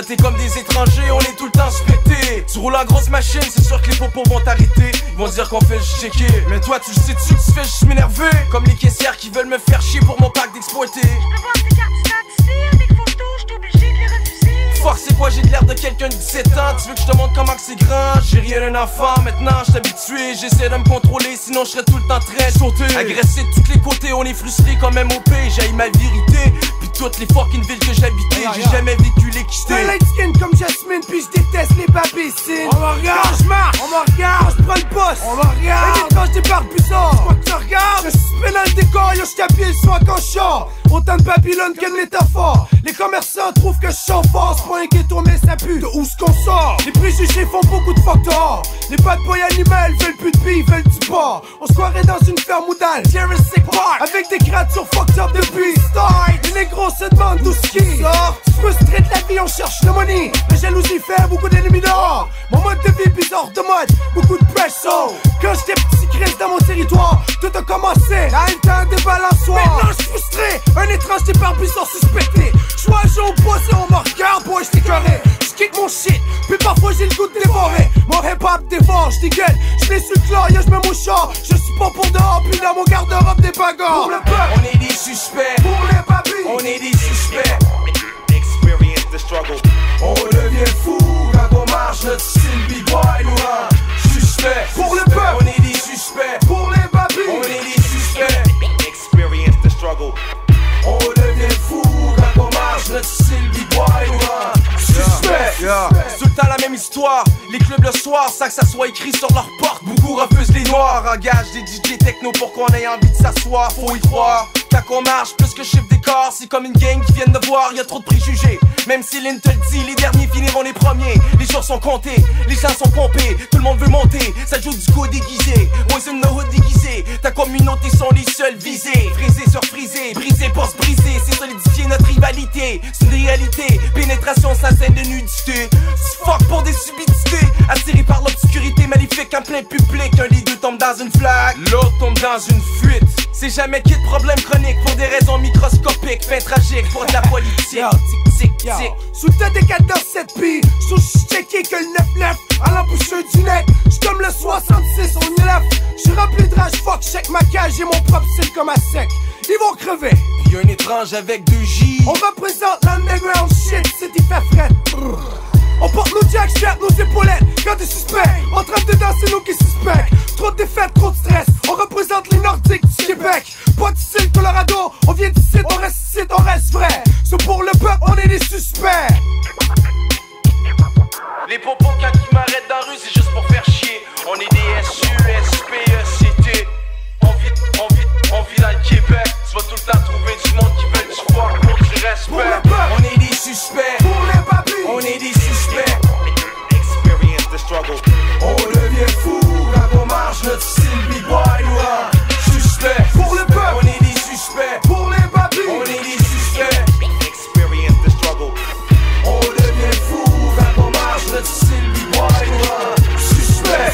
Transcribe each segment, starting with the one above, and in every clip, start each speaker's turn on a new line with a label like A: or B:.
A: traités comme des étrangers, on est tout le temps specté. Tu roules en grosse machine, c'est sûr que les popos vont t'arrêter. Ils vont dire qu'on fait juste checker. Mais toi tu le sais-tu que tu fais juste m'énerver? Comme les caissières qui veulent me faire chier pour mon pack d'exploité.
B: Je peux voir tes cartes d'identité avec photo, j'suis obligé de les refuser.
A: Fuck c'est quoi, j'ai de l'air de quelqu'un de 17 ans. Tu veux que je te montre comment que c'est grand? J'ai rien d'un enfant, maintenant je t'habitué. J'essaie de me contrôler, sinon je serais tout le temps très sauté. Agressé de tous les côtés, on est frustré comme MOP. J'haïs ma vérité, puis toutes les fucking villes que j'habitais. J'ai jamais vécu l'équité.
C: T'es light skin comme Jasmine, puis je déteste les babysines. On me regarde, quand je marche, on me regarde, quand je prends le boss, on me regarde. Et quand je débarque bizarre, c'est quoi que tu regardes? Je suis dans le décor, yo j't'habille le soir quand je sors. Autant de Babylone que de métaphore. Les commerçants trouvent que je chante fort. C'est pas un ghetto mais ça pue, de où ce qu'on sort. Les préjugés font beaucoup de fuck dehors. Les bad boys animaux veulent plus de billes, veulent du porc. On se croirait dans une ferme ou dans Jurassic Park, avec des créatures fucked up depuis Start. Les négros se demandent d'où ce qui sort. Frustré de la vie, on cherche le money. La jalousie fait beaucoup d'ennemis dehors. Mon mode de vie bizarre de mode, beaucoup de pression. Quand j'étais petit Chris dans mon territoire, tout a commencé dans le temps des balançoires. Maintenant j'suis frustré, un étrange départ bizarre suspecté. J'vois un jeu au bois et on me regarde, boy j't'ai carré. J'kick mon shit, puis parfois j'ai le goût de dévorer. Mon hip-hop dévore, j'dégueule, j'mets sur le clan, yo j'mets mon char. Je suis pas pour dehors, puis dans mon garde-robe des bagarres. Pour le peuple,
A: on est des suspects.
C: Pour les papis,
A: on est des suspects.
D: Experience the struggle.
A: On devient fou quand on marche, notre style B-boy nous rend suspect.
C: Pour le peuple,
A: on est des suspects.
C: Pour les papis,
A: on est des suspects.
D: Experience the struggle.
A: On devient fou quand on marche, notre style B-boy nous rend suspect. C'est tout le temps la même histoire. Les clubs le soir, sans que ça soit écrit sur leur porte. Beaucoup refusent les noirs, engagent des DJ techno pour qu'on ait envie de s'asseoir. Faut y croire. Quand on marche, plus que chiffre des corps, c'est comme une gang qui viennent de voir, y'a trop de préjugés. Même si Lynn te le dit, les derniers finiront les premiers. Les jours sont comptés, les gens sont pompés, tout le monde veut monter, ça joue du coup déguisé. Boys in the hood déguisé, ta communauté sont les seuls visés. Frisé sur frisé, brisé pour se briser, c'est solidifier notre rivalité. C'est une réalité, pénétration sans scène de nudité. C'est fuck pour des subidités, attiré par l'obscurité maléfique en plein public. Un des deux tombe dans une flaque, l'autre tombe dans une fuite. C'est jamais qu'il y ait de problème chronique pour des raisons microscopiques, fin tragique pour de la politique. Tic, tic, tic.
C: Sous tête des 4 dans 7 billes, j'suis checké que le 9-9 à l'embouchure du net. J'suis comme le 66 on élève. J'suis rempli de rage, fuck, check ma cage, j'ai mon propre style comme à sec. Ils vont crever.
A: Pis y'a un étrange avec 2 J.
C: On représente l'underground shit, c'est il fait fret. On porte nos jackstraps, nos épaulettes. Quand t'es suspect, en train de danser, c'est nous qui suspectent. Trop de défaites, trop de stress. On représente les Nordiques du Québec. Pas d'ici, Colorado. On vient d'ici, on reste ici, on reste vrai. C'est pour le peuple, on est des suspects.
A: Les popos quand ils m'arrêtent dans la rue, c'est juste pour faire chier. On est des SUSPECT. On vit dans le Québec. Tu vas tout le temps trouver du monde qui veut du fuck pour du respect. On est des suspects.
C: Pour les papis,
A: on est des suspects.
D: Experience the struggle.
A: On devient fou quand on marche, notre style B-boy nous rend suspect.
C: Pour le peuple,
A: on est des suspects.
C: Pour les papis,
A: on est des suspects.
D: Experience the struggle.
A: On devient fou quand on marche, notre style B-boy nous rend suspect.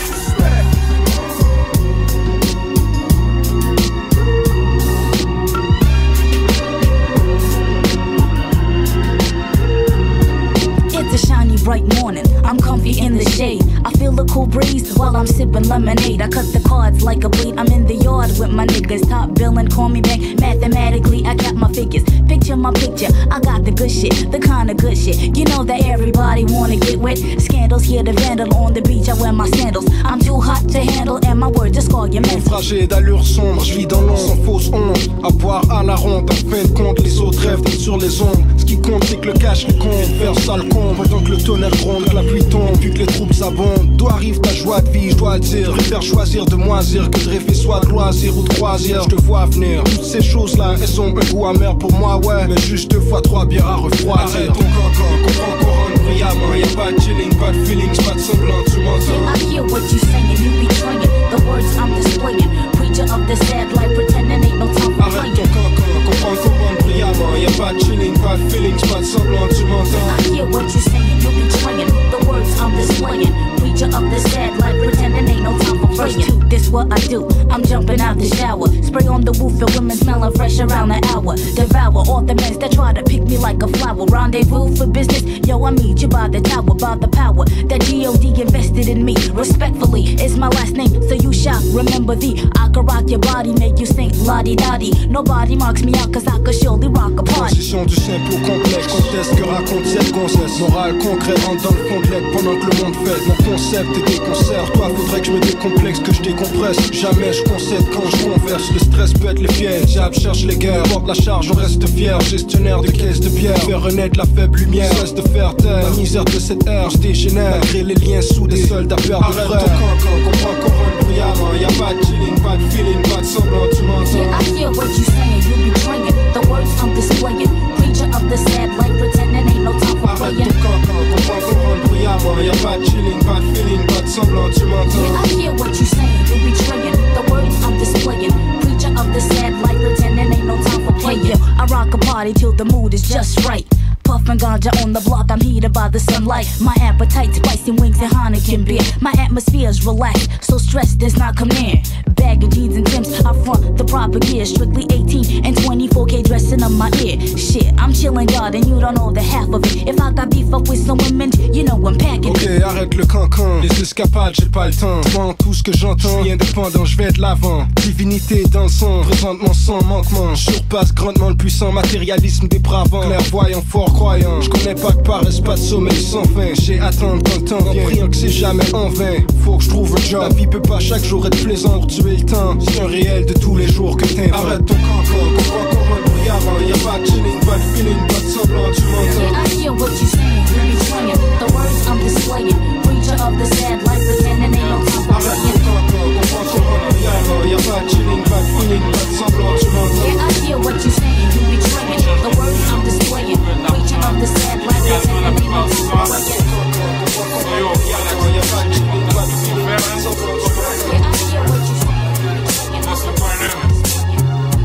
E: It's a shiny bright morning, I'm comfy in the shade. I feel the cool breeze while I'm sipping lemonade. I cut the cards like a bleed, I'm in the yard with my niggas. Top billin', call me back, mathematically I got my figures. Picture my picture, I got the good shit, the kind of good shit. You know that everybody wanna get wet. Scandals, here the vandal on the beach, I wear my sandals. I'm too hot to handle and my words just call you mental.
F: Naufragé d'allure sombre, je vis dans l'ombre sans fausse honte. À boire à la ronde, en fin de compte, les autres rêvent d'être sur les ondes. Ce qui compte, c'est que le cash les compte. Faire sale con, pendant que le tonnerre gronde, que la pluie tombe, vu que les troupes abondent. D'où arrive ta joie de vie, je dois le dire. Préfère choisir de moisir que de rêver soit de loisir ou de croisière. Je te vois venir, toutes ces choses-là, elles ont un goût amer pour moi, ouais. Mais juste 2 fois 3 bières à refroidir. Arrête ton cancan, comprends couronne brillamment. Y'a pas de chilling, pas de feelings, pas de semblant, tu m'entends.
E: I hear what you saying, you betraying the words I'm displaying. Preacher of the sad life, pretending ain't no time for
F: Arrête ton cancan, comprends couronne brillamment. Y'a pas de chilling, pas de feelings, pas de semblant, tu m'entends.
E: I hear what you saying, you betraying the words I'm displaying. Preacher of the sad life, pretending ain't no time for playing. This what I do. I'm jumping out the shower, spray on the roof and women smelling fresh around the hour. Devour all the men that try to pick me like a flower. Rendezvous for business, yo, I meet you by the tower, by the power that G.O.D. invested in me. Respectfully, it's my last name, so you shall remember thee. I can rock your body, make you sing la-di-da-di. Nobody marks me out, cause I could surely rock a party.
F: Transition du simple au complexe, conteste que raconte cette gonzesse. Moral concret, rentre dans le fond de l'aide pendant que le monde fête. Mon concept est des concerts, toi faudrait que je me décomplexe, que je décompresse. Jamais je concède quand je converse, le stress peut être les fiers. Diable cherche les guerres, porte la charge, on reste fier. Gestionnaire de caisse de bière, faire renaître la faible lumière. Cesse de faire taire, la misère de cette ère, je dégénère. Malgré les liens sous des soldats perdent de frères. Arrête ton cancan, comprends qu'on rentre bruyamment. Y'a pas de chilling, pas de feeling, pas de semblant, tu m'entends.
E: Yeah, I hear what you saying, you betraying the words I'm displaying. Preacher of the sad life, pretending ain't no time for
F: Arrête
E: playing.
F: ton cancan, comprends qu'on rentre bruyamment. Y'a pas de chilling, pas de feeling, pas de semblant, tu m'entends.
E: Yeah, I hear what you saying, you betraying the words I'm displaying. Preacher of the sad life, pretending ain't no time for playing. I rock a party till the mood is just right. Puffin' ganja on the block, I'm heated by the sunlight. My appetite, spicy wings and Heineken beer. My atmosphere's relaxed, so stress does not come near. Bag of jeans and Timbs, I front the proper gear. Strictly 18 and 24K dressing up my ear. Shit, I'm chillin' God and you don't know the half of it. If I got beef up with some women, you know I'm packing.
F: Ok, arrête le cancan, les escapades, j'ai pas le temps. Moi, tout ce que j'entends, je suis indépendant, je vais de l'avant. Divinité dans le sang, présentement sans manquement. Surpasse grandement le puissant matérialisme dépravant. Clairvoyant, fort croyant, je connais pas que par espace sommeil sans fin. J'ai attendre quand le temps vient, priant que c'est jamais en vain. Faut que je trouve un job, la vie peut pas chaque jour être plaisant pour tuer le temps. C'est un réel de tous les jours que t'inventes. Arrête ton cancan, comprends qu'on rentre bruyamment. Y'a pas de chilling, pas de feeling, pas de semblant, tu m'entends.
E: Yeah, I hear what you saying, you betraying the words I'm displaying. Preacher of the sad life, pretending ain't no time for
F: Arrête
E: playing.
F: ton cancan, comprends qu'on rentre bruyamment. Y'a pas de chilling, pas de feeling, pas de semblant, tu m'entends.
E: Yeah, I hear what you saying, you betraying the words I'm displaying. Preacher of the sad life, pretending ain't no time for playing.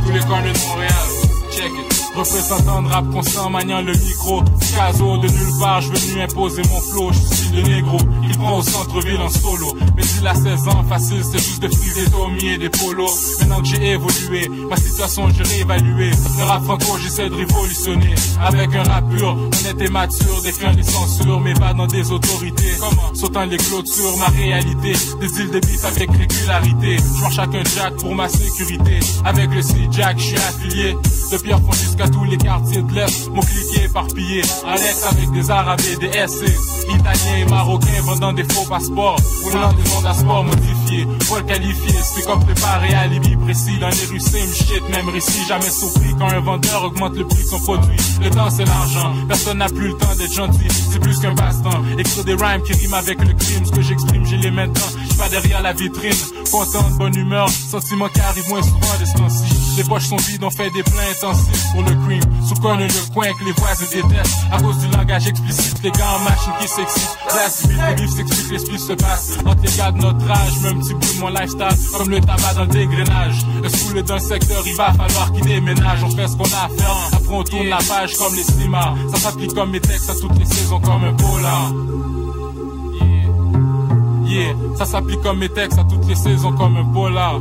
G: Tous les corners de Montréal, check it. Représentant de rap constant, maniant le micro. Caso de nulle part, je venu imposer mon flow. Je suis le négro, il prend au centre-ville en solo. Mais il a 16 ans, facile, c'est juste de friser Tommy et des polos. Maintenant que j'ai évolué, ma situation j'ai réévalué. Le rap franco, j'essaie de révolutionner. Avec un rap pur, honnête et mature, défiant les censures, mais pas dans des autorités. Sautant les clôtures, ma réalité. Des îles de bif avec régularité. Je marche chacun jack pour ma sécurité. Avec le C-Jack, je suis affilié. De Pierrefonds jusqu'à tous les quartiers de l'Est, mon cliquet éparpillé. Alex avec des Arabes et des SC. Italiens et Marocains vendant des faux passeports. Roulant des ondes à sport modifiés. Vol qualifié, c'est comme préparé à alibi précis. Dans les rues sim, shit, même récit. Jamais surpris quand un vendeur augmente le prix de son produit. Le temps c'est l'argent, personne n'a plus le temps d'être gentil. C'est plus qu'un passe-temps. Écrire des rhymes qui riment avec le crime. Ce que j'exprime, j'ai les mains dedans. J'suis pas derrière la vitrine. Content, de bonne humeur. Sentiment qui arrive moins souvent de ce temps-ci. Les poches sont vides, on fait des plans intensifs pour le cream. Sous corne le coin que les voisins détestent. À cause du langage explicite, les gars en machine qui s'excitent. La suite, le bif s'explique, l'esprit se passe. Entre les gars de notre âge, même un petit bout de mon lifestyle. Comme le tabac dans le dégrenage. Le school est dans le secteur, il va falloir qu'il déménage. On fait ce qu'on a à faire, après on tourne la page comme les cinémas. Ça s'applique comme mes textes à toutes les saisons comme un polar. Yeah, ça s'applique comme mes textes à toutes les saisons comme un polar.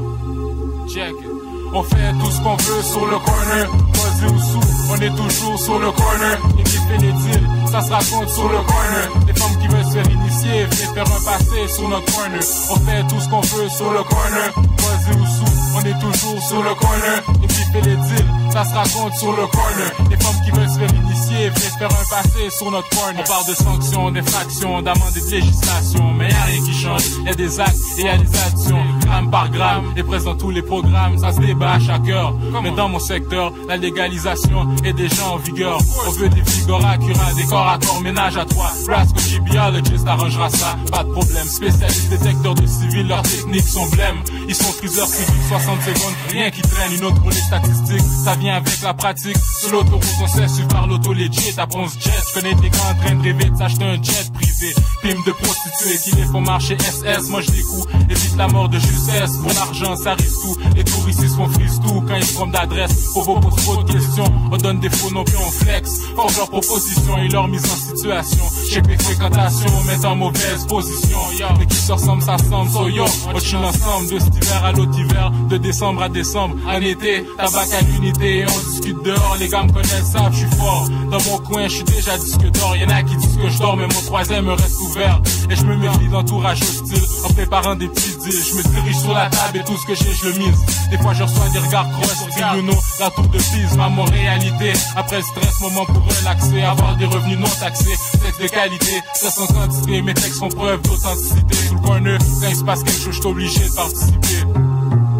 G: Check it. On fait tout ce qu'on veut sur le corner. Posé ou sous, on est toujours sur le corner. Les bifs et les deals, ça se raconte sur le corner. Les femmes qui veulent se faire initier, venez faire un passé sur notre corner. On fait tout ce qu'on veut sur le corner. Posé ou sous, on est toujours sur le corner. Les bifs et les deals, ça se raconte sur le corner. Les femmes qui veulent se faire initier, venez faire un passé sur notre corner. On parle de sanctions, d'infractions, d'amendes et de législation. Mais y'a rien qui change, y'a des actes et y'a des actions. Gramme par gramme, et présent tous les programmes, ça se débat à chaque heure. Mais dans mon secteur, la légalisation est déjà en vigueur. On veut des vigors accurats, des corps à corps, ménage à trois. Rascal GBologist arrangera ça, pas de problème. Spécialiste détecteur de civils, leurs techniques sont blêmes. Ils sont friseurs civiques, 60 secondes, rien qui traîne. Une autre pour les statistiques, ça vient avec la pratique. Sur l'autoroute, on sait suivre par l'auto legit, après on se jet. Je connais des gars en train de rêver de s'acheter un jet privé. des pimes de prostituées qui les font marcher SS. Moi je les coups, évite la mort de justesse. Pour l'argent ça risque tout, les touristes ils se font frise tout. Quand ils se trompent d'adresse, pour vos trop de questions, on donne des faux noms puis on flex. Forge leurs propositions et leur mise en situation. Check les fréquentations, mettent en mauvaise position. Mais qui se ressemble, ça semble. So yo, on chill ensemble de cet hiver à l'autre hiver, de décembre à décembre. En été, tabac à l'unité et on discute dehors. Les gars me connaissent, savent, je suis fort. Dans mon coin, je suis déjà disque d'or. Y'en a qui disent que je dors, mais mon troisième reste ouvert. Et je me méfie d'entourage hostile en préparant des petits deals. Je me dirige sur la table et tout ce que j'ai, je le mise. Des fois, je reçois des regards cross, Bruno, la tour de Pise, ma réalité. Après le stress, moment pour relaxer, avoir des revenus non taxés, texte de qualité, stress en quantité, mes textes font preuve d'authenticité. Tout le point neuf, quand il se passe quelque chose, je suis obligé de participer.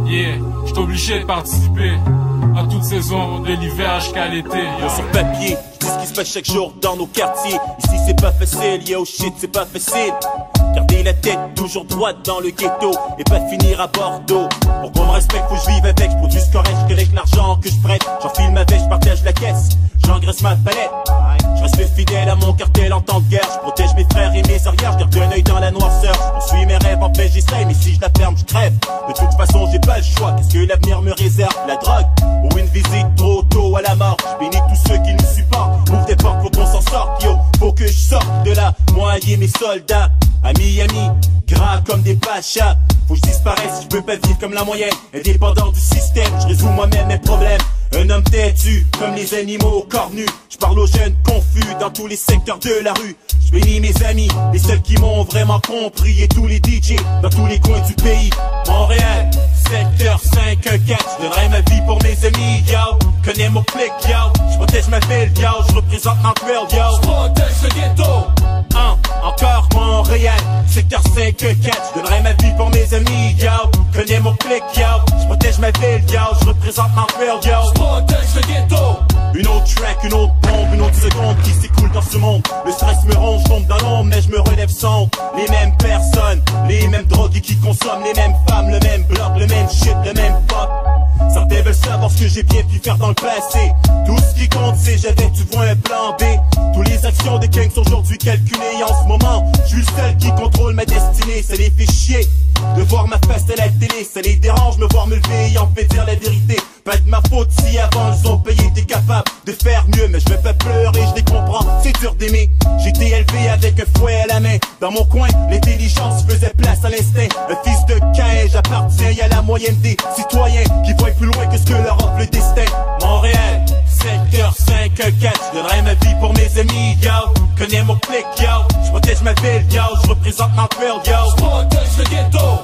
G: Yeah, je suis obligé de participer. En toute saison, de l'hiver jusqu'à l'été.
H: Sur papier, je dis ce qui se passe chaque jour dans nos quartiers. Ici c'est pas facile, yo shit c'est pas facile. Garder la tête toujours droite dans le ghetto et pas finir à Bordeaux. Pour qu'on me respecte, faut que je vive avec, je produis correct avec l'argent que je prête. J'enfile avec, je partage la caisse, j'engraisse ma palette. Je reste fidèle à mon cartel en temps de guerre. Je protège mes frères et mes arrières, je garde un œil dans la noirceur. Je poursuis mes rêves en paix, j'essaye, mais si je la ferme, je crève. De toute façon, j'ai pas le choix, qu'est-ce que l'avenir me réserve? La drogue ou une visite trop tôt à la mort? Je bénis tous ceux qui nous supportent. Ouvre des portes, faut qu'on s'en sorte, yo. Faut que je sorte de là, moi et mes soldats. À Miami, gras comme des pachas. Faut que je disparaisse, je peux pas vivre comme la moyenne. Indépendant du système, je résous moi-même mes problèmes. Un homme têtu, comme les animaux cornus. Je parle aux jeunes confus dans tous les secteurs de la rue. Je bénis mes amis, les seuls qui m'ont vraiment compris. Et tous les DJ dans tous les coins du pays. Montréal, secteur 514. Je donnerai ma vie pour mes amis, yo. Connais mon clic, yo. Je protège ma ville, yo. Je représente Montréal, yo. Je protège le ghetto. Encore Montréal, secteur 514. Je donnerai ma vie pour mes amis, yo. Connais mon clic, yo. Je protège ma ville, yo. Je représente Montréal, yo. Je protège le ghetto. Une autre track, une autre bombe, une autre seconde qui s'écoule dans ce monde. Le stress me ronge, je tombe dans l'ombre, mais je me relève sans. Les mêmes personnes, les mêmes drogues qui consomment, les mêmes femmes, le même bloc, le même shit, le même pop. Certains veulent savoir ce que j'ai bien pu faire dans le passé. Tout ce qui compte c'est j'avais, tu vois, un plan B. Toutes les actions des gangs sont aujourd'hui calculées. Et en ce moment, je suis le seul qui contrôle ma destinée. Ça les fait chier de voir ma face à la télé. Ça les dérange me voir me lever et en fait dire la vérité. Pas de ma faute si avant ils ont payé. T'es capable de faire mieux, mais je vais pas pleurer, je les comprends, c'est dur d'aimer. J'étais élevé avec un fouet à la main. Dans mon coin, l'intelligence faisait place à l'instinct. Un fils de Cain, j'appartiens à la moyenne des citoyens qui voient plus loin que ce que leur offre le destin. Montréal, secteur 514. Je donnerai ma vie pour mes amis, yo. Connais mon clic, yo. Je protège ma ville, yo. Je représente Montréal, yo. Je protège le ghetto.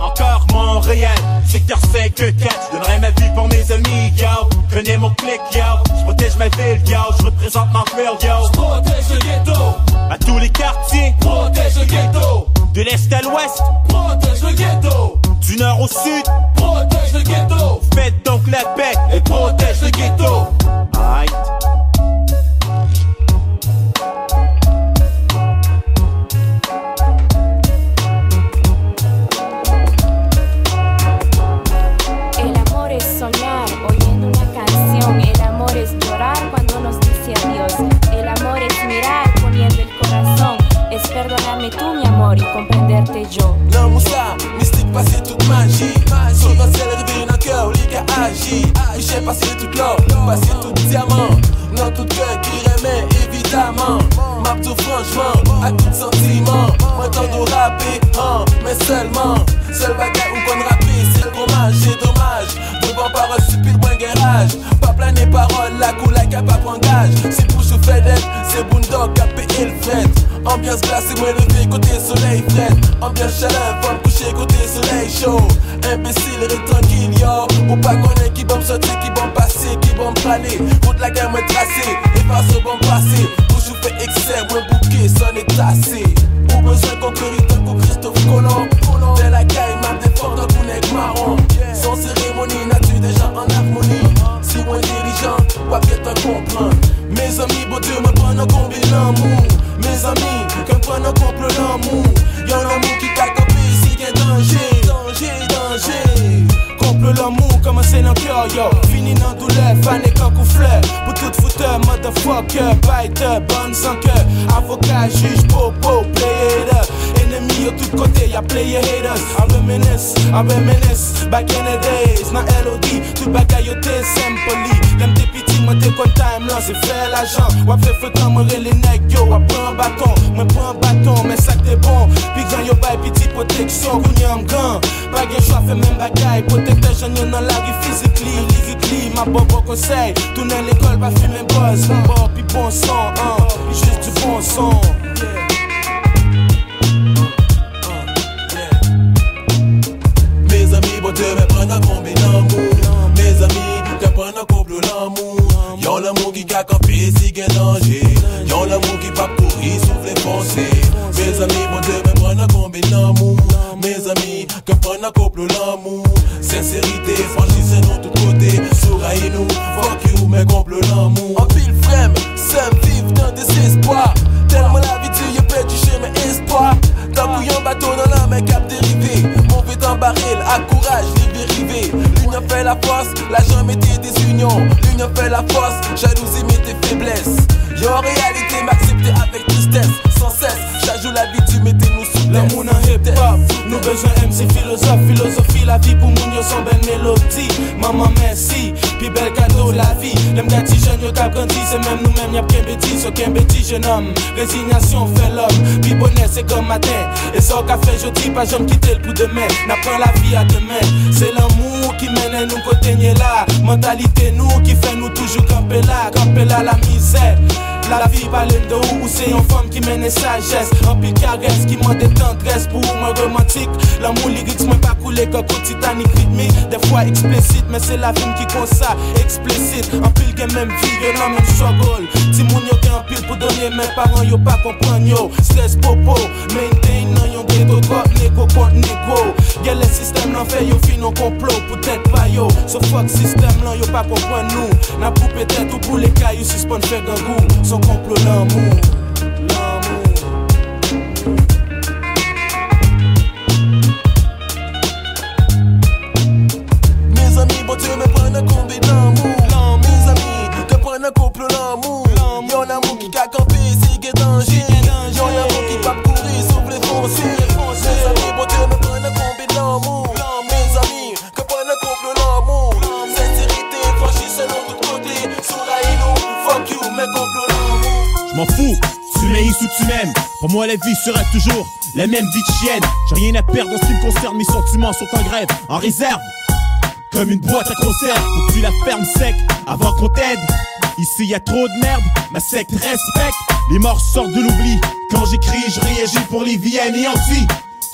H: Encore Montréal, secteur 514. Je donnerai ma vie pour mes amis, yo. Connais mon clic, yo. Je protège ma ville, yo. Je représente Montréal, yo. Je protège le ghetto. À tous les quartiers, protège le ghetto. De l'est à l'ouest, protège le ghetto. Du nord au sud, protège le ghetto. Faites donc la paix et protège le ghetto. Aïe.
I: Soñar, oyendo una canción. El amor es llorar cuando nos dice adiós. El amor es mirar poniendo el corazón. Es perdonarme tú, mi amor, y comprenderte yo.
A: Non, Moussa, mystique, passer toute magie. Sur notre ciel rêvé dans cœur, les gars agis. Michel, passer toute l'or, passer tout diamant. Dans tout cœur qui remet, évidemment. M'abdou franchement, à tout sentiment. Moi, tant de rapper, mais seulement. Seul bagage où qu'on rapper, c'est le fromage, c'est dommage. Devant parole, stupide, bon garage. Pas plein les paroles, la coula qui a pas engage. C'est pour je fais d'être, c'est Boondog qui a payé le fret. Ambiance glacée, moi levé côté soleil fret. Ambiance chaleur, va me coucher côté soleil chaud. Imbécile, reste tranquille, yo. Ou pas connaître qui bombe sortir, qui bombe passer, qui bombe planer. Route la gamme est tracée, et passe au bon passé. Pour je fais excès, moi bouquet, son est tassé. Pour besoin conquérir tant que Christophe Colomb. De la caille, m'a défendre dans qu'on est marron. Sans cérémonie, nature déjà en harmonie. Si moi dirigeant, pas bien t'en comprendre. Mes amis, bon Dieu, me prennent combien l'amour. Mes amis, que prennent complot l'amour. Y'en a l'amour qui t'a copé, ici qu'il y a danger, danger, danger. Complot l'amour, commencez dans le cœur, yo. Fini dans douleur, fané comme un coup fleur pour tout fouteur, motherfucker, biter, bonne sans cœur. Avocat, juge, popo, player hater. Ennemi de tous côtés, y'a player haters. I reminisce, back in the days. Nan LOD, tout bagayote, simply. L'aime des petits, moi t'es comme time là, c'est faire l'argent. Wap fait feu quand moi les nègres, yo, wap prend un bâton. Moi prends un bâton, mais ça t'es bon. Puis quand yo bail petit protection, kounyam grand. Pas gen choix, fait même bagaille. Protecteur, j'en yon dans la rue physically, lyrically. Ma bobo conseil, tourner l'école, pas fumer buzz. Bon, puis bon son, puis juste du bon son.
J: Mes amis, bon Dieu, me prennent un combien d'amour. Mes amis, te prennent un couple l'amour. Y'en l'amour qui a campé, si gain danger. Y'en l'amour qui va pourrir, souffle foncé. Mes amis, bon Dieu, me prennent un combien d'amour. Mes amis, que prennent un couple l'amour. Sincérité, franchissez-nous de tous côtés. Souraillez-nous, fuck you, mais couple l'amour. En pile frème, seul vivre dans désespoir. Tellement la vie tu y perdu chez mes espoirs. Tant qu'il y a un bateau dans la mer cap dérivé. Mon vêt en baril, à courage, rivé. L'union fait la force, l'argent mettait des unions. L'union fait la force, jalousie mettait faiblesse. Yo en réalité m'accepter avec tristesse. Sans cesse, chaque jour la vie tu mettais nous sous
A: l'amour dans hip-hop, nous besoin MC philosophe. Philosophie, la vie pour moun yo son belle mélodie. Maman merci, puis bel cadeau la vie. L'aime gâti jeune yo tap grandi, c'est même nous-mêmes y'a qu'un bêtise. So qu'un bêtise jeune homme, résignation fait l'homme. Puis bonheur c'est comme matin, et ça qu'a fait jeudi, pas jamais quitter le pour demain. N'apprend la vie à demain, c'est l'amour qui mène nous côté là. Mentalité nous qui fait nous toujours camper là la misère. La vie parle de où c'est une femme qui mène sagesse. Un pile caresse qui m'a des tendresse pour moi romantique. L'amour lyrique moi pas coulé comme Titanic rythmique. Des fois explicite mais c'est la vie qui compte ça explicite. Un pile qui même vie, yo nan même struggle. Ti moun yo gen un pile pour donner mes parents yo pas comprendre yo. Stress popo, maintain nan yon ghetto drop négo contre négo. Y'a le système nan fait yo fin non complot peut-être pas yo. So fuck système nan yo pas comprendre nous. N'a pour peut-être ou pour les cailloux suspend fait gangou. Son complot l'amour.
J: Mes amis, bon Dieu, me prennent un combien d'amour. Mes amis, te prennent un couple l'amour. Y'en l'amour qui a campé, c'est gain danger. Y'en l'amour qui va courir, souffle foncé. Mes amis, bon Dieu, me prennent un combien d'amour. Mes amis, que prennent un couple l'amour. Sincérité, franchissez-nous de tous côtés. Souraillez-nous, fuck you, mais couple l'amour.
H: Je m'en fous, tu m'haïs ou tu m'aimes. Pour moi la vie sera toujours la même vie de chienne. J'ai rien à perdre en ce qui me concerne, mes sentiments sont en grève, en réserve. Comme une boîte à conserve, faut que tu la fermes sec avant qu'on t'aide. Ici y a trop de merde, ma secte respecte. Les morts sortent de l'oubli, quand j'écris je réagis pour les vies anéanties.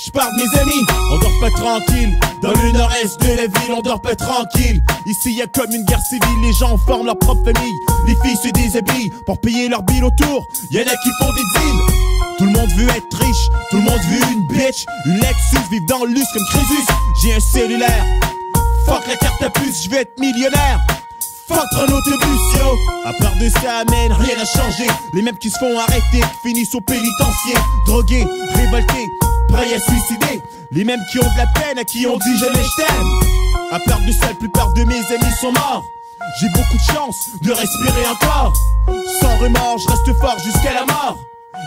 H: Je parle de mes amis, on dort pas tranquille. Dans le nord-est de la ville, on dort pas tranquille. Ici y a comme une guerre civile, les gens forment leur propre famille. Les filles se déshabillent pour payer leur bill autour. Y'en a qui font des deals. Tout le monde veut être riche, tout le monde veut une bitch. Une Lexus, vivre dans le luxe comme Crésus. J'ai un cellulaire, fuck la carte à puce, je veux être millionnaire. Fuck prendre l'autobus, yo. À part de ça, man, rien n'a changé. Les mêmes qui se font arrêter, qui finissent au pénitencier. Drogués, révoltés, prêts à suicider. Les mêmes qui ont de la peine, à qui on dit jamais je t'aime. À part de ça, la plupart de mes amis sont morts. J'ai beaucoup de chance de respirer encore. Sans remords, je reste fort jusqu'à la mort.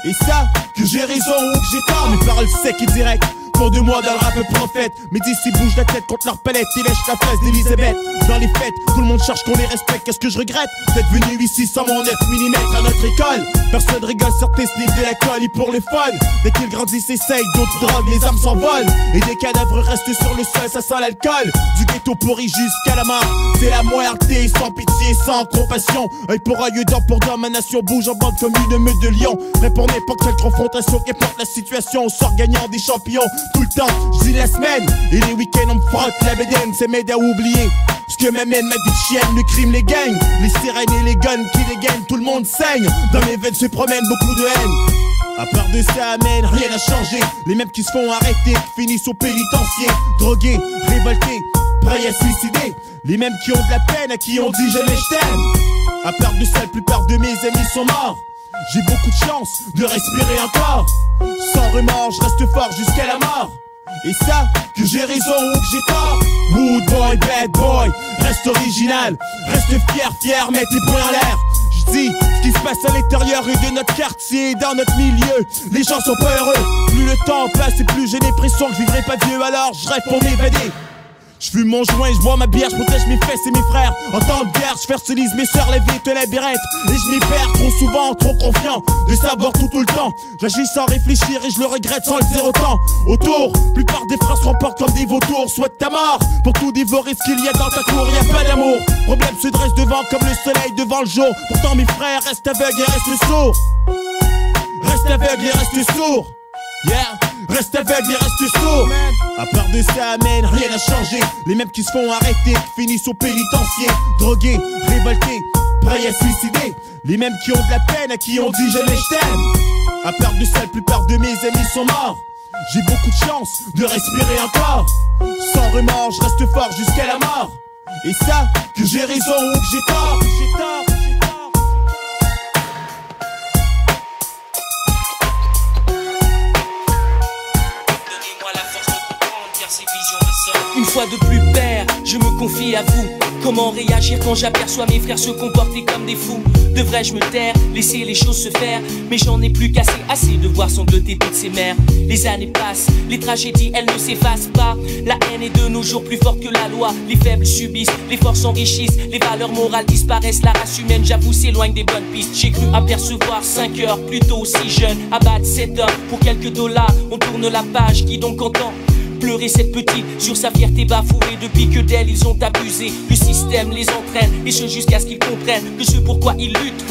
H: Et ça, que j'ai raison ou que j'ai tort, mes paroles secs et directes. Pour de moi dans le rap prophète. Mais d'ici bouge la tête contre leur palette, ils lèchent la face d'Elisabeth. Dans les fêtes, tout le monde cherche qu'on les respecte. Qu'est-ce que je regrette d'être venu ici sans mon 9 mm à notre école. Personne rigole, sortez ce livre de la colle et pour les fun. Dès qu'ils grandissent, essayent d'autres drogues, les âmes s'envolent. Et des cadavres restent sur le sol, ça sent l'alcool. Du ghetto pourri jusqu'à la mort. C'est la moitié, sans pitié, sans compassion. Œil pour œil, dent pour dent, ma nation bouge en bande comme une meute de lions. Prêt pour n'importe quelle confrontation, qu'importe la situation, on sort gagnant des champions. Tout le temps, je dis la semaine, et les week-ends on me frotte la bédaine, c'est m'aide à oublier. Ce que m'amène ma vie de chienne, le crime les gagne. Les sirènes et les guns qui les gagnent, tout le monde saigne. Dans mes veines se promènent beaucoup de haine. À part de ça, man, rien n'a changé. Les mêmes qui se font arrêter, qui finissent au pénitencier. Drogués, révoltés, prêts à suicider. Les mêmes qui ont de la peine, à qui on dit jamais je t'aime. À part de ça, la plupart de mes amis sont morts. J'ai beaucoup de chance de respirer encore. Sans remords, je reste fort jusqu'à la mort. Et ça, que j'ai raison ou que j'ai tort. Wood boy, bad boy, reste original, reste fier, mets tes poings en l'air. J'dis ce qui se passe à l'intérieur et de notre quartier, dans notre milieu. Les gens sont pas heureux, plus le temps passe et plus j'ai l'impression que je vivrai pas vieux, alors je rêve pour m'évader. Je fume mon joint, je bois ma bière, je protège mes fesses et mes frères. En temps de guerre, je fertilise mes sœurs, les vies, te la birette. Et je m'y perds trop souvent, trop confiant de savoir tout le temps. J'agis sans réfléchir et je le regrette sans le dire autant. Autour, plupart des phrases se remportent comme des vautours. Souhaite ta mort pour tout dévorer ce qu'il y a dans ta cour. Y'a pas d'amour, problème se dresse devant comme le soleil devant le jour. Pourtant mes frères restent aveugles et restent sourds. Reste aveugle et reste sourd. Yeah, reste aveugle et reste sourd. À part de ça, man, rien n'a changé. Les mêmes qui se font arrêter, qui finissent au pénitencier. Drogués, révoltés, prêts à suicider. Les mêmes qui ont de la peine, à qui on dit jamais je t'aime. À part de ça, la plupart de mes amis sont morts. J'ai beaucoup de chance de respirer encore. Sans remords, je reste fort jusqu'à la mort. Et ça, que j'ai raison ou que j'ai tort.
K: Une fois de plus père, je me confie à vous. Comment réagir quand j'aperçois mes frères se comporter comme des fous? Devrais-je me taire, laisser les choses se faire? Mais j'en ai plus qu'assez, assez de voir sangloter toutes ces mères. Les années passent, les tragédies elles ne s'effacent pas. La haine est de nos jours plus forte que la loi. Les faibles subissent, les forts s'enrichissent, les valeurs morales disparaissent. La race humaine, j'avoue, s'éloigne des bonnes pistes. J'ai cru apercevoir 5 heures plus tôt, si jeune. Abattre 7 heures pour quelques dollars. On tourne la page, qui donc entend pleurer cette petite sur sa fierté bafouée? Depuis que d'elle ils ont abusé, le système les entraîne, et ce jusqu'à ce qu'ils comprennent que ce pourquoi ils luttent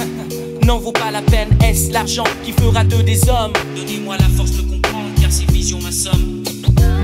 K: n'en vaut pas la peine. Est-ce l'argent qui fera d'eux des hommes? Donnez-moi la force de comprendre, car ces visions m'assomment.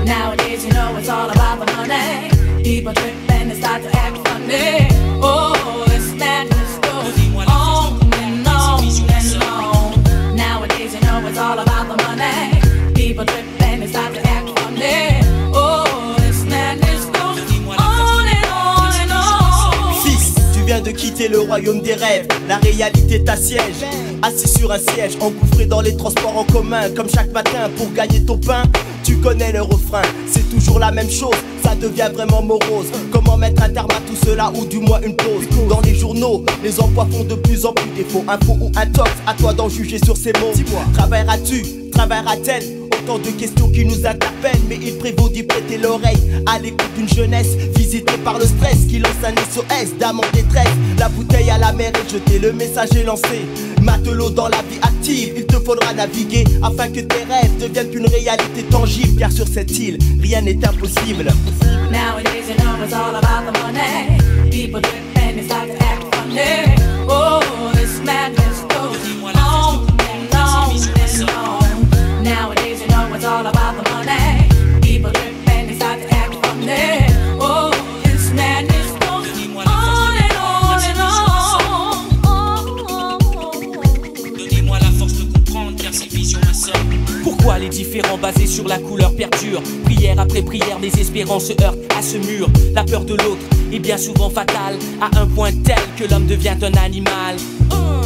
L: Nowadays you know it's all about the money. People trip and they start to act funny. Oh, it's madness goes on and on and on. Nowadays you know it's all about the money. People trip and they start to act funny. Oh, it's madness goes on and on and on.
H: Fils, tu viens de quitter le royaume des rêves. La réalité t'assiège. Assis sur un siège, engouffré dans les transports en commun. Comme chaque matin pour gagner ton pain. Tu connais le refrain, c'est toujours la même chose. Ça devient vraiment morose. Comment mettre un terme à tout cela, ou du moins une pause? Dans les journaux, les emplois font de plus en plus défaut. Info ou intox, à toi d'en juger sur ces mots. Dis-moi, travailleras-tu, travaillera-t-elle? Autant de questions qui nous interpellent, mais il prévaut d'y prêter l'oreille à l'écoute d'une jeunesse visitée par le stress qui lance un SOS d'âme en détresse. La bouteille à la mer est jetée, le message est lancé. Matelot dans la vie active, il te faudra naviguer afin que tes rêves deviennent une réalité tangible. Car sur cette île, rien n'est impossible.
L: Nowadays you know it's all about the money. People drip and they start to act funny. Oh, this madness goes on and on and on. Nowadays you know it's all about the money. People drip and they start to act funny. Oh, this madness goes on and on and on.
K: Donnez-moi la force de comprendre, car ces visions m'assomment. Pourquoi les différends basés sur la couleur perdurent? Prière après prière, mes espérances se heurtent à ce mur. La peur de l'autre est bien souvent fatale, à un point tel que l'homme devient un animal.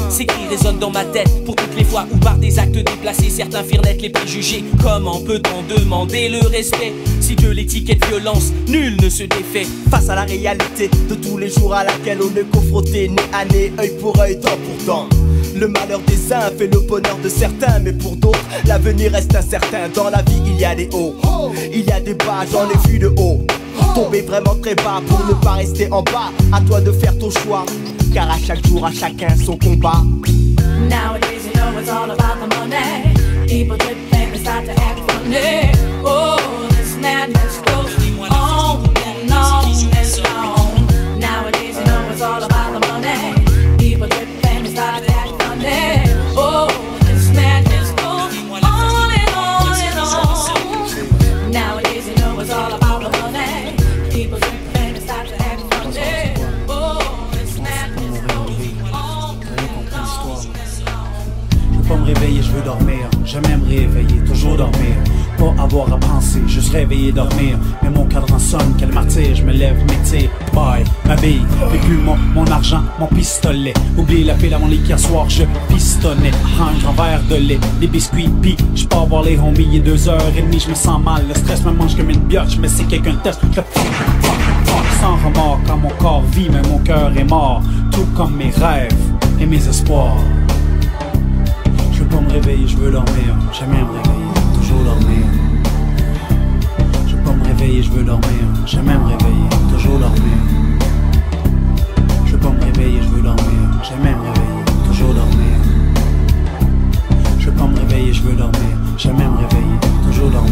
K: Ces cris résonnent dans ma tête pour toutes les fois où par des actes déplacés certains firent naître les préjugés. Comment peut-on demander le respect si de l'étiquette violence nul ne se défait?
H: Face à la réalité de tous les jours à laquelle on est confronté, nez à nez, œil pour œil, temps pour temps. Le malheur des uns fait le bonheur de certains, mais pour d'autres, l'avenir reste incertain. Dans la vie, il y a des hauts, il y a des bas, j'en ai vu de haut. Tomber vraiment très bas pour ne pas rester en bas. À toi de faire ton choix, car à chaque jour, à chacun son combat.
L: Nowadays you know it's all about the money. People drip and they start to act funny. Oh, this madness goes on and on and on. Nowadays you know it's all about the money. People drip and they start to act funny. Oh, this madness goes on and on and on. Nowadays you know it's all about the money. People drip and they start to act funny. Oh, this madness goes on and on.
M: Je veux pas me réveiller, je veux dormir. Jamais me réveiller, toujours dormir. Pas avoir à penser, juste réveiller, dormir. Mais mon cadran sonne, quel martyr, je me lève, m'étire. paille, ma bille, mes plumeaux, mon argent, mon pistolet. Oublie la pile à mon lit hier soir, je pistonnais. Prends un grand verre de lait, des biscuits, pis j'pars voir les homies, il est 2h30, je me sens mal. Le stress me mange comme une bioche, mais si quelqu'un teste, je sans remords. Quand mon corps vit, mais mon cœur est mort. Tout comme mes rêves et mes espoirs. Je veux pas me réveiller, je veux dormir. Jamais me réveiller, toujours dormir. Je veux pas me réveiller, je veux dormir. Jamais me réveiller, toujours dormir. Je veux pas me réveiller, je veux dormir. Jamais me réveiller, toujours dormir. Je veux pas me réveiller, je veux dormir. Jamais me réveiller, toujours dormir.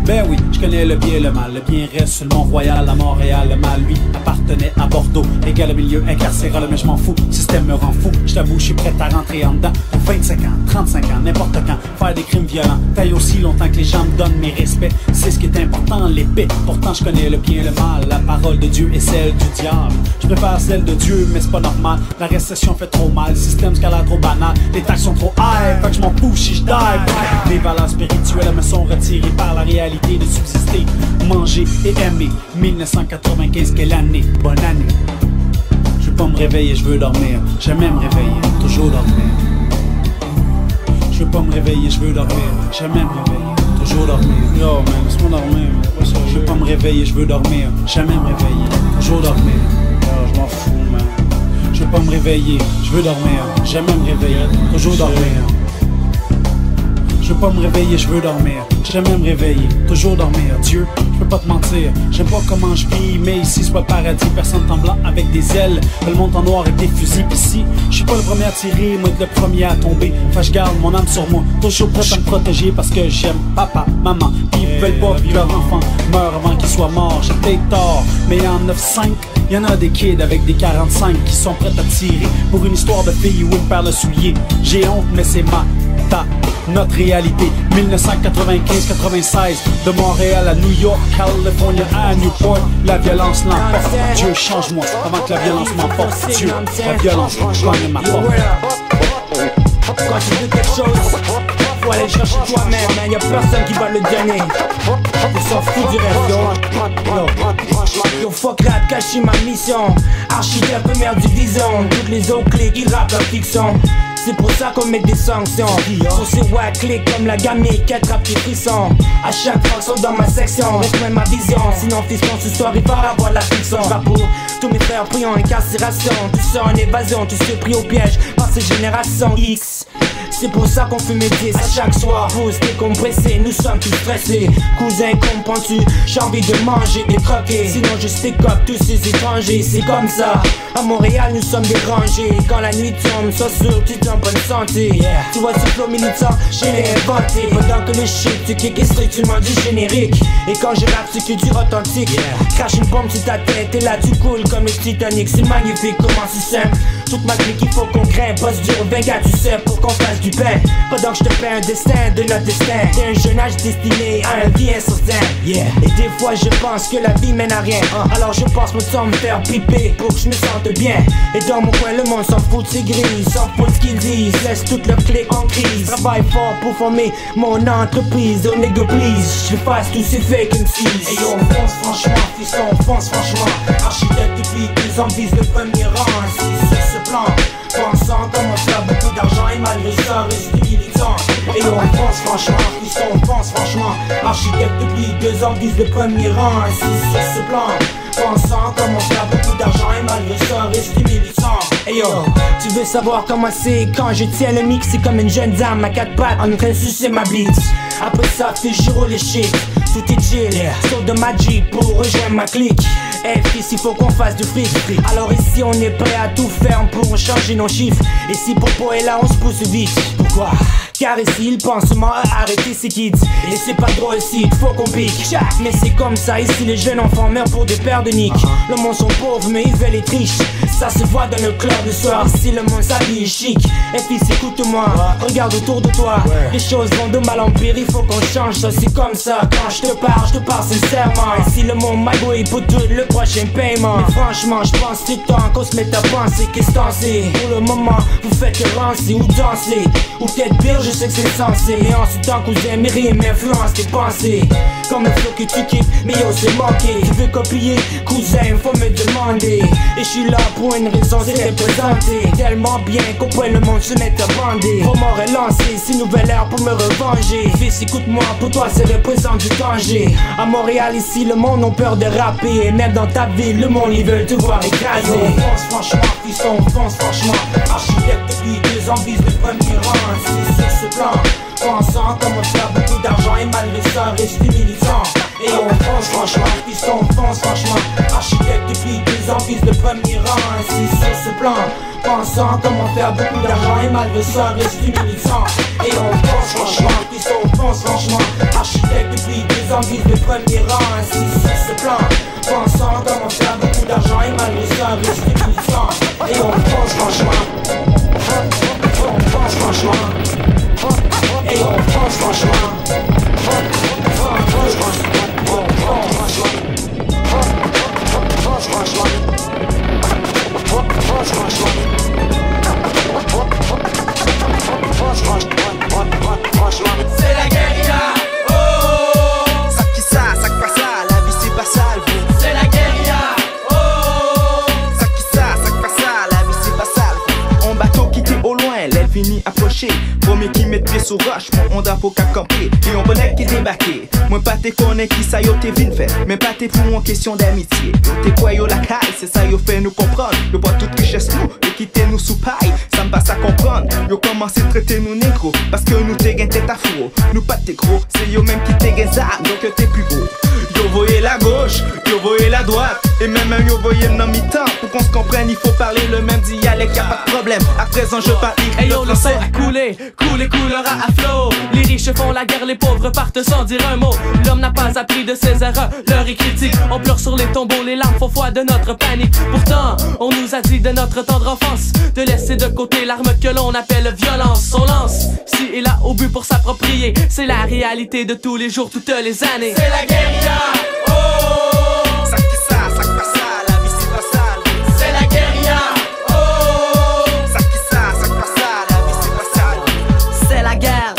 M: Ben oui, je connais le bien et le mal. Le bien reste sur le Mont-Royal à Montréal. Le mal, lui, appartenait à Bordeaux. Égal au milieu incarcéral, mais je m'en fous. Le système me rend fou. Je t'avoue, je suis prêt à rentrer en dedans. Pour 25 ans, 35 ans, n'importe quand. Faire des crimes violents. Taille aussi longtemps que les gens me donnent mes respects. C'est ce qui est important, l'épée. Pourtant, je connais le bien et le mal. La parole de Dieu et celle du diable. Je préfère celle de Dieu, mais c'est pas normal. La récession fait trop mal. Le système scalaire trop banal. Les taxes sont trop high. Fait que je m'en fous si je dive. Les valeurs spirituelles me sont retirées par la réalité de subsister, manger et aimer. 1995, quelle année, bonne année. Je veux pas me réveiller, je veux dormir. Jamais me réveiller, toujours dormir. Je veux pas me réveiller, je veux dormir. Jamais me réveiller, toujours dormir. Yo man, laisse-moi dormir. Je veux pas me réveiller, je veux dormir. Jamais me réveiller, toujours dormir. Yo, je m'en fous man. Je veux pas me réveiller, je veux dormir. Jamais me réveiller, toujours dormir. Je veux pas me réveiller, je veux dormir. Jamais me réveiller, toujours dormir. Dieu, je peux pas te mentir. J'aime pas comment je vis, mais ici c'est pas le paradis. Personne en blanc avec des ailes. Le monde en noir avec des fusils. Pis si, je suis pas le premier à tirer, moi le premier à tomber. Fait je garde mon âme sur moi, toujours prêt à me protéger. Parce que j'aime papa, maman. Pis ils veulent pas que leur enfant meure avant qu'il soit mort. J'ai peut-être tort, mais en 9-5, y'en a des kids avec des 45 qui sont prêts à tirer pour une histoire de fille où une paire de souliers. J'ai honte, mais c'est notre réalité. 1995-96, de Montréal à New York, California à Newport, la violence l'emporte. Dieu, change-moi avant que la violence m'emporte. Dieu, la violence gagne ma porte.
N: Quand tu veux quelque chose, faut aller chercher toi-même, mais y'a personne qui va le donner. Ils s'en foutent du reste, yo, fuck rap, cacher ma mission. Architecte, première division. Toutes les autres clics, ils rappent leur fiction. C'est pour ça qu'on met des sanctions. Pour ces wack clics comme la gamine qui attrape les frissons. À chaque fois qu'ils sont dans ma section, reste ma vision. Sinon fiston ce soir il va avoir la fiction. Rapport, tous mes frères pris en incarcération. Tu sors en évasion, tu sais pris au piège par ces générations X. C'est pour ça qu'on fume mes 10 à chaque soir. Pousse décompressé, nous sommes tous stressés. Cousin, comprends-tu? J'ai envie de manger et croquer. Sinon je stick up tous ces étrangers. C'est comme ça, à Montréal nous sommes dérangés. Quand la nuit tombe, sois sûr que tu es en bonne santé. Tu vois ce flow militant, je l'ai inventé. Pendant que le shit tu kick et strictement du générique. Et quand je rappe c'est que du authentique. Crache une bombe sur ta tête et là tu coules comme le Titanic. C'est magnifique, comment c'est simple. Toute ma clique il faut qu'on craigne. Bosse dur, 24 tu sais pour qu'on fasse du pain. Pendant que je te fais un destin de notre destin. T'es un jeune âge destiné à un vie incertain. Et des fois je pense que la vie mène à rien. Alors je passe mon temps me faire piper pour que je me sente bien. Et dans mon coin le monde s'en fout de ses grilles. S'en fout de ce qu'ils disent. Laisse toute leur clique en crise. Travaille fort pour former mon entreprise. Oh nigga please, je fasse tous ces fake MCs. Et on fonce franchement, fiston on fonce franchement. Architecte depuis 2 ans vise le premier rang. Ainsi sur ce plan, pensant comment faire beaucoup d'argent et malgré ça reste militant. Et on pense franchement, fiston on pense franchement. Architecte depuis 2 ans vise le premier rang. Ainsi sur ce plan, pensant comment faire beaucoup d'argent et malgré ça reste militant. Hey yo, tu veux savoir comment c'est quand je tiens le mix, c'est comme une jeune dame à 4 pattes en train de sucer ma blitz. Après ça fais giro les shit, tout est chill, saute de ma Jeep pour rejoindre ma clique. Hey fils, il faut qu'on fasse du fric. Alors ici on est prêt à tout faire pour changer nos chiffres. Et si Popo est là on se pousse vite. Pourquoi? Car ici ils pensent seulement à arrêter ces kids. Et c'est pas drôle ici, faut qu'on pique. Mais c'est comme ça, ici les jeunes enfants meurent pour des paires de niques. Le monde sont pauvres mais ils veulent être riches. ça se voit dans le club le soir. Ici le monde s'habille chic. Et fils écoute-moi, regarde autour de toi. Les choses vont de mal en pire, il faut qu'on change ça. C'est comme ça, quand je te parle sincèrement. Ici le monde magouille pour tout le prochain paiement. Mais franchement je pense que c'est temps qu'on se mette à penser. Qu'est-ce que c'est? Pour le moment vous faites que rancer ou danser. Ou peut-être pire, je sais que c'est censé. Et en ce temps que vous aimez rime, influence tes pensées. Comme le flow que tu kiffes, mais yo c'est manqué. Tu veux copier, cousin, faut me demander. Et je suis là pour une raison, c'est représenter. Tellement bien qu'au point le monde se met à bander. Faut m'en relancer, c'est nouvelle ère pour me revenger. Fils écoute-moi, pour toi c'est représente du danger. À Montréal ici le monde ont peur de rapper. Et même dans ta ville le monde ils veulent te voir écraser. On fonce franchement, fiston, on fonce franchement. Architecte depuis 2 ans vise le premier rang. C'est sur ce plan, pensant comment faire beaucoup d'argent. Et malgré ça rester militant. Et on fonce franchement, fiston, on fonce franchement. Architecte depuis 2 ans vise le premier rang. Ainsi sur ce plan, pensant comment faire beaucoup d'argent. Et malgré ça rester militant. Et on fonce franchement, fiston, on fonce franchement. Architecte depuis 2 ans vise le premier rang. Ainsi sur ce plan, pensant comment faire beaucoup d'argent. Et malgré ça rester militant. Et on fonce franchement. On fonce franchement. Et on fonce franchement.
O: C'est la guérilla, oh, oh. Ça qui ça pas ça, la vie c'est pas sale. C'est la guérilla, oh, oh. Ça qui ça pas ça, la vie c'est pas sale. On bateau quitté au loin, l'aile finit approcher. Premier qui met pied sur roche, mon Honda pour qu'à camper. Et on connaît qui débarqué. Moi pas t'es connais qui ça yo t'es vin fait. Mais pas t'es pour en question d'amitié. Yo t'es quoi yo la caille, c'est ça yo fait nous comprendre. Yo pas toute richesse nous, et quitter nous sous paille. Ça me passe à comprendre. Yo commencé à traiter nous négro. Parce que nous t'es gain tête à fou. Nous pas t'es gros, c'est yo même qui t'es gain ça. Donc t'es plus beau. Yo voyez la gauche, yo voyez la droite. Et même yo voyez dans mi-temps. Pour qu'on se comprenne, il faut parler le même dialecte, y'a pas de problème. À présent je parle
K: hey yo, le sang a coulé, coulera à flot. Les riches font la guerre, les pauvres partent sans dire un mot. L'homme n'a pas appris de ses erreurs, l'heure est critique. On pleure sur les tombeaux, les larmes font foi de notre panique. Pourtant, on nous a dit de notre tendre enfance de laisser de côté l'arme que l'on appelle violence. On lance, si et là au but pour s'approprier. C'est la réalité de tous les jours, toutes les années.
O: C'est la guérilla, oh, oh. Ça qui ça pas ça, la vie c'est pas sale. C'est la guérilla, oh, oh. Ça qui ça pas ça, la vie c'est pas sale.
P: C'est la guerre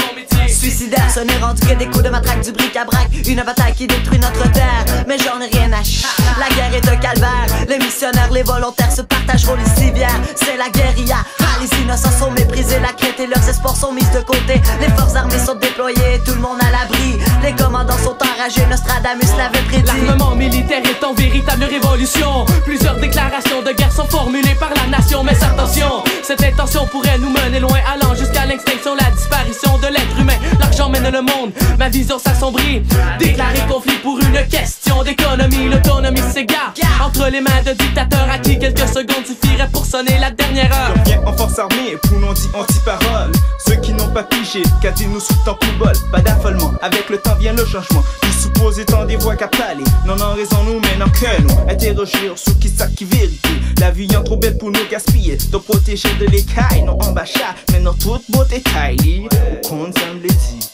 P: suicidaire, ce n'est rendu que des coups de matraque, du bric-à-brac. Une bataille qui détruit notre terre, mais j'en ai rien à chier. La guerre est un calvaire, les missionnaires, les volontaires se partageront les civières. C'est la guérilla, les innocents sont méprisés. La crainte et leurs espoirs sont mis de côté. Les forces armées sont déployées, tout le monde à l'abri. Les commandants sont enragés, Nostradamus l'avait prédit.
K: L'armement militaire est en véritable révolution. Plusieurs déclarations de guerre sont formulées par la nation. Mais attention, cette intention pourrait nous mener loin, allant jusqu'à l'extinction, la disparition de l'être humain. L'argent mène le monde, ma vision s'assombrit. Déclarer conflit pour une question d'économie. L'autonomie s'égare entre les mains de dictateurs à qui quelques secondes suffiraient pour sonner la dernière heure.
O: Viens en force armée, pour l'on dit anti-parole. Ceux qui n'ont pas pigé, qu'a dit nous sous temps coup bol. Pas d'affolement, avec le temps vient le changement. Nous suppose étant des voix qu'à parler. Non, non, raison nous mène en que nous interroger sur qui ça qui vérité. La vie est trop belle pour nous gaspiller. De protéger de l'écaille, non en bachat, mais non toute beauté taille. Qu'on semble dit.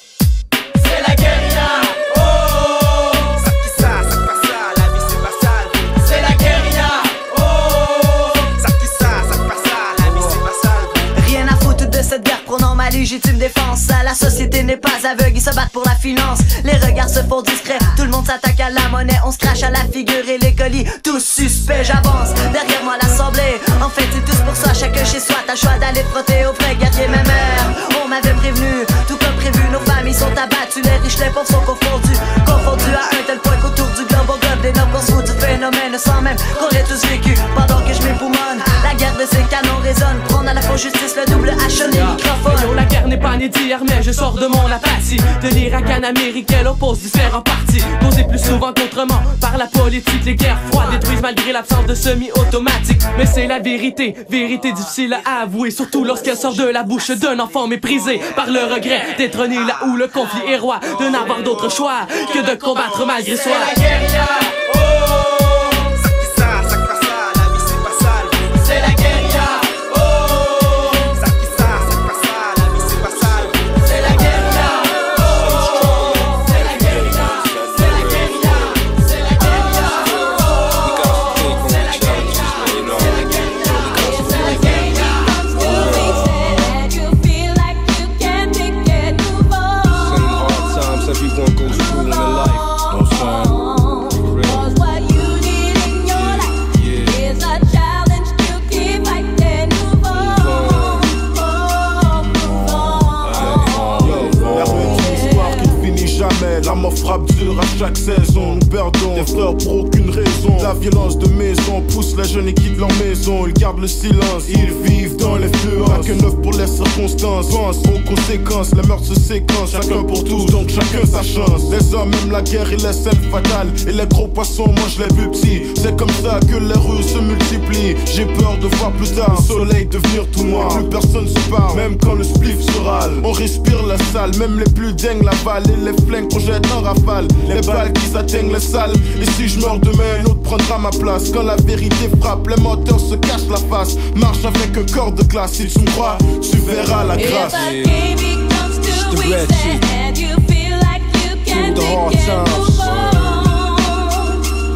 O: C'est la guérilla, oh, oh. Ça qui ça pas ça, la vie c'est pas sale. C'est la guérilla, oh, oh. Ça qui ça pas ça, la vie c'est pas sale.
P: Rien à foutre de cette guerre prônant ma légitime défense. La société n'est pas aveugle, ils se battent pour la finance. Les regards se font discrets, tout le monde s'attaque à la monnaie. On se crache à la figure et les colis, tous suspects. J'avance, derrière moi l'assemblée. En fait c'est tous pour soi, chacun chez soi. T'as le choix d'aller te frotter aux vrais guerriers, mes mères. On m'avait prévenu, tout comme prévu, nos familles sont abattues. Les riches, les pauvres sont confondus à un tel point qu'autour du globe on gobe des nobles, qu'on se fout du phénomène sans même qu'on l'ait tous vécu. Pendant que je m'époumonne, la guerre de ces canons résonne. Prendre à la faux justice le double H des microphones.
K: La guerre n'est pas née d'hier, mais je sors de mon apathie. De l'Irak en Amérique, elle oppose différents partis. Causés plus souvent qu'autrement par la politique. Les guerres froides détruisent malgré l'absence de semi-automatique. Mais c'est la vérité, vérité difficile à avouer. Surtout lorsqu'elle sort de la bouche d'un enfant méprisé par le regret d'être né là où le conflit est roi. De n'avoir d'autre choix que de combattre malgré soi.
O: C'est la guérilla, oh, oh. Ça qui ça pas ça, la vie c'est pas sale. C'est la
Q: raison, ils gardent le silence. Ils vivent dans l'influence. Rien que neuf pour les circonstances. Pense aux conséquences, les meurtres se séquencent. Chacun pour tous, donc chacun sa chance. Les hommes aiment la guerre et les scènes fatales. Et les gros poissons mangent les plus petits. C'est comme ça que les rues se multiplient. J'ai peur de voir plus tard le soleil devenir tout noir. Plus personne se parle, même quand le spliff se râle. On respire la salle, même les plus dingues l'avalent. Et les flingues qu'on jette en rafale. Les balles qui s'atteignent les salles. Et si je meurs demain, un autre prendra ma place. Quand la vérité frappe, les moteurs se cachent la face. Marche avec un corps de glace. Si tu me crois, tu verras la grâce.
F: The red sheet. Through the hard times.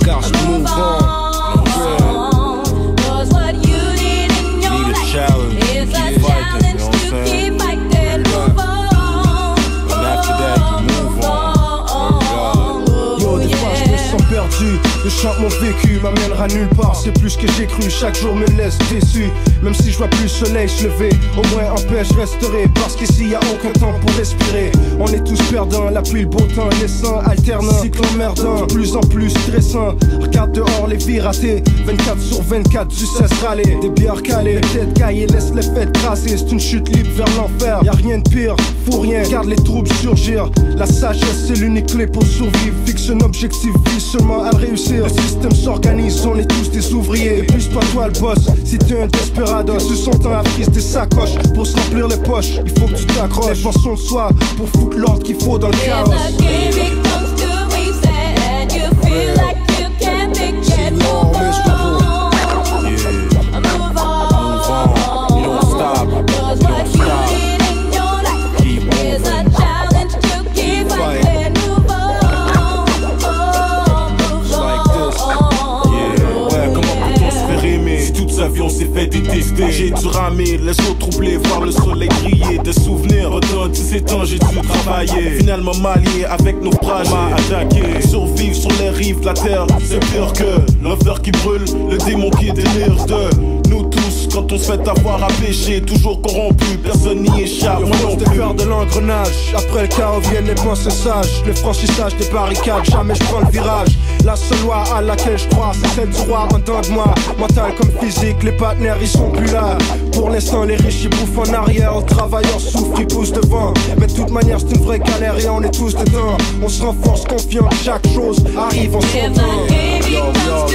F: Gosh, move on. Need a challenge. Keep fighting, you know what I'm saying? And after that, you move on. Yo, des fois je me sens perdu. Le chant mon vécu m'amènera nulle part. C'est plus que j'ai cru, chaque jour me laisse déçu. Même si je vois plus le soleil se lever, au moins en paix je resterai. Parce qu'ici y a aucun temps pour respirer. On est tous perdants, la pluie, le beau temps, naissant, alternant, cycle emmerdant, de plus en plus stressant. Regarde dehors les vies ratées, 24/24 du cesse râler. Des bières calées, têtes caillées, laisse les fêtes crasser. C'est une chute libre vers l'enfer, y'a rien de pire, faut rien, garde les troubles surgir. La sagesse c'est l'unique clé pour survivre. Fixe un objectif, vise seulement à le réussir. Le système s'organise, on est tous des ouvriers. Et plus pas toi le boss, si t'es un desperado. Ce sont temps à frise des sacoches pour se remplir les poches. Il faut que tu t'accroches, les forces de soi pour foutre l'ordre qu'il faut dans le chaos.
Q: On s'est fait détester, j'ai dû ramer, les autres troublés, voir le soleil briller. Des souvenirs, redonne 17 ans, j'ai dû travailler. Finalement m'allier avec nos naufrages, m'a attaqué. Survivre sur les rives de la terre, c'est pire que l'enfer qui brûle, le démon qui délire de nous tous. Quand on se fait avoir à pécher, toujours corrompu, personne n'y échappe. On lance des fers de l'engrenage, après le chaos viennent les pensées sages. Le franchissage des barricades, jamais je prends le virage. La seule loi à laquelle je crois, c'est celle du roi en dedans de moi. Mental comme physique, les partenaires ils sont plus là. Pour l'instant les riches ils bouffent en arrière. Les travailleurs souffrent, ils poussent devant. Mais de toute manière c'est une vraie galère et on est tous dedans. On se renforce confiant, chaque chose arrive en son temps. Yo, yo,